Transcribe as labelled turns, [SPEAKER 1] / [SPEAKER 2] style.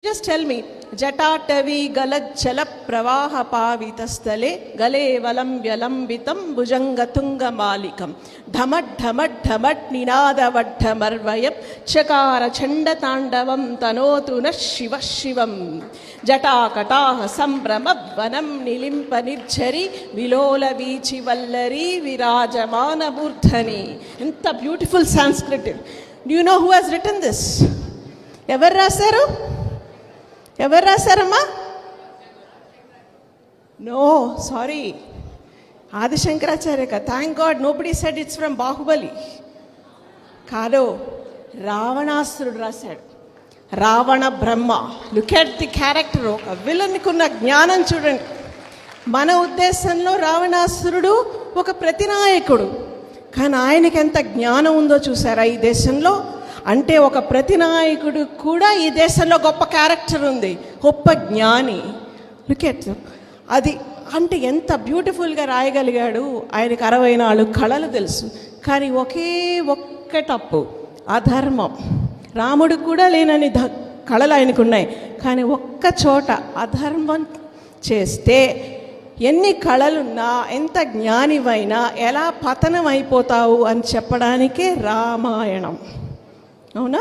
[SPEAKER 1] Just tell me, Jatatavi galajjala pravaha pavitastale gale valambya lambitam bhujangatunga malikam dhamat dhamat dhamat ninadavadhamarvayam chakara chanda tandavam tanotu na shiva shivam jatakataha sambramabvanam nilimpa nirjari vilola vichi vallari virajamana murthani. Enta beautiful Sanskrit. Do you know who has written this? Ever rasaru? ఎవరు రాశారమ్మా? No, sorry, Adi Shankaracharya. Thank god nobody said it's from Baahubali. కాదు, రావణాసురుడు రాశాడు. Ravana Brahma. Look at the character. ఒక విలన్కి ఉన్న జ్ఞానం చూడండి. మన ఉద్దేశంలో రావణాసురుడు ఒక ప్రతినాయకుడు, కానీ ఆయనకి ఎంత జ్ఞానం ఉందో చూసారా ఈ దేశంలో. అంటే ఒక ప్రతినాయకుడు కూడా ఈ దేశంలో గొప్ప క్యారెక్టర్ ఉంది, గొప్ప జ్ఞాని. లుకెట్ అది. అంటే ఎంత బ్యూటిఫుల్గా రాయగలిగాడు. ఆయనకు 64 కళలు తెలుసు, కానీ ఒక్క తప్పు, అధర్మం. రాముడికి కూడా లేనని కళలు ఆయనకున్నాయి, కానీ ఒక్క చోట అధర్మం చేస్తే ఎన్ని కళలున్నా, ఎంత జ్ఞానివైనా ఎలా పతనం అయిపోతావు అని చెప్పడానికే రామాయణం. అవునా?